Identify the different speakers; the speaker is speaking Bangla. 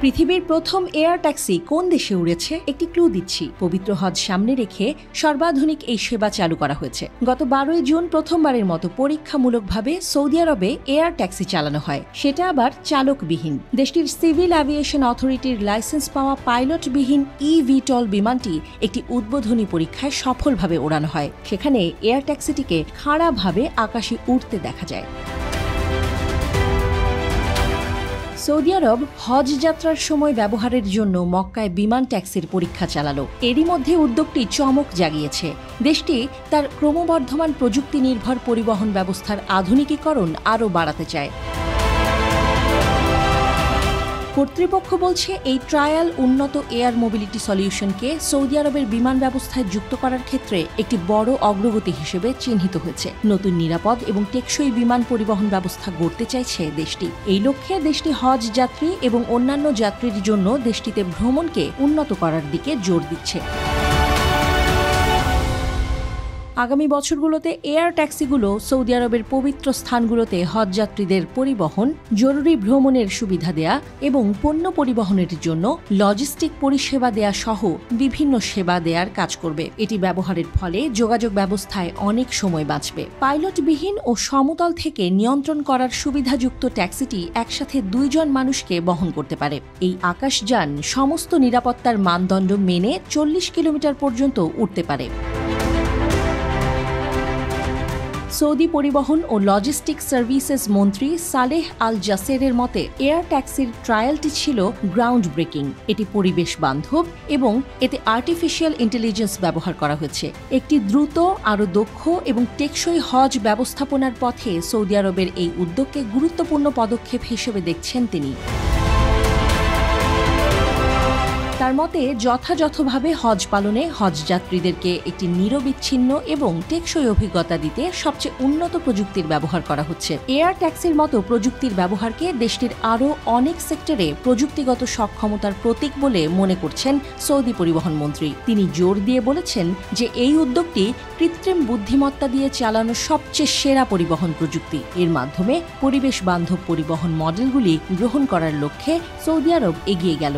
Speaker 1: পৃথিবীর প্রথম এয়ার ট্যাক্সি কোন দেশে উড়েছে একটি ক্লু দিচ্ছি। পবিত্র হজ সামনে রেখে সর্বাধুনিক এই সেবা চালু করা হয়েছে। গত 12 জুন প্রথমবারের মতো পরীক্ষামূলকভাবে সৌদি আরবে এয়ার ট্যাক্সি চালানো হয়, সেটা আবার চালকবিহীন। দেশটির সিভিল অ্যাভিয়েশন অথরিটির লাইসেন্স পাওয়া পাইলটবিহীন ইভিটল বিমানটি একটি উদ্বোধনী পরীক্ষায় সফলভাবে ওড়ানো হয়। সেখানে এয়ার ট্যাক্সিটিকে খাড়াভাবে আকাশে উঠতে দেখা যায়। সৌদি আরব হজ যাত্রার সময় ব্যবহারের জন্য মক্কায় বিমান ট্যাক্সির পরীক্ষা চালালো। এরই মধ্যে উদ্যোগটি চমক জাগিয়েছে। দেশটি তার ক্রমবর্ধমান প্রযুক্তি নির্ভর পরিবহন ব্যবস্থার আধুনিকীকরণ আরও বাড়াতে চায়। কর্তৃপক্ষ বলছে এই ট্রায়াল উন্নত এয়ার মোবিলিটি সলিউশনকে সৌদি আরবের বিমান ব্যবস্থায় যুক্ত করার ক্ষেত্রে একটি বড় অগ্রগতি হিসেবে চিহ্নিত হয়েছে। নতুন নিরাপদ এবং টেকসই বিমান পরিবহন ব্যবস্থা গড়তে চাইছে দেশটি। এই লক্ষ্যে দেশটি হজ যাত্রী এবং অন্যান্য যাত্রীর জন্য দেশটিতে ভ্রমণকে উন্নত করার দিকে জোর দিচ্ছে। আগামী বছরগুলোতে এয়ার ট্যাক্সিগুলো সৌদি আরবের পবিত্র স্থানগুলোতে হজযাত্রীদের পরিবহন, জরুরি ভ্রমণের সুবিধা দেয়া এবং পণ্য পরিবহনের জন্য লজিস্টিক পরিষেবা দেয়া সহ বিভিন্ন সেবা দেয়ার কাজ করবে। এটি ব্যবহারের ফলে যোগাযোগ ব্যবস্থায় অনেক সময় বাঁচবে। পাইলটবিহীন ও সমতল থেকে নিয়ন্ত্রণ করার সুবিধাযুক্ত ট্যাক্সিটি একসাথে 2 জন মানুষকে বহন করতে পারে। এই আকাশযান সমস্ত নিরাপত্তার মানদণ্ড মেনে 40 কিলোমিটার পর্যন্ত উঠতে পারে। সৌদি পরিবহন ও লজিস্টিক সার্ভিসেস মন্ত্রী সালেহ আল জাসেরের মতে এয়ার ট্যাক্সির ট্রায়ালটি ছিল গ্রাউন্ড ব্রেকিং। এটি পরিবেশ বান্ধব এবং এতে আর্টিফিশিয়াল ইন্টেলিজেন্স ব্যবহার করা হয়েছে। একটি দ্রুত, আরও দক্ষ এবং টেকসই হজ ব্যবস্থাপনার পথে সৌদি আরবের এই উদ্যোগকে গুরুত্বপূর্ণ পদক্ষেপ হিসেবে দেখছেন তিনি। তার মতে যথাযথভাবে হজ পালনে হজযাত্রীদেরকে একটি নিরবিচ্ছিন্ন এবং টেকসই অভিজ্ঞতা দিতে সবচেয়ে উন্নত প্রযুক্তির ব্যবহার করা হচ্ছে। এয়ার ট্যাক্সির মতো প্রযুক্তির ব্যবহারকে দেশটির আরও অনেক সেক্টরে প্রযুক্তিগত সক্ষমতার প্রতীক বলে মনে করছেন সৌদি পরিবহন মন্ত্রী। তিনি জোর দিয়ে বলেছেন যে এই উদ্যোগটি কৃত্রিম বুদ্ধিমত্তা দিয়ে চালানো সবচেয়ে সেরা পরিবহন প্রযুক্তি। এর মাধ্যমে পরিবেশ বান্ধব পরিবহন মডেলগুলি গ্রহণ করার লক্ষ্যে সৌদি আরব এগিয়ে গেল।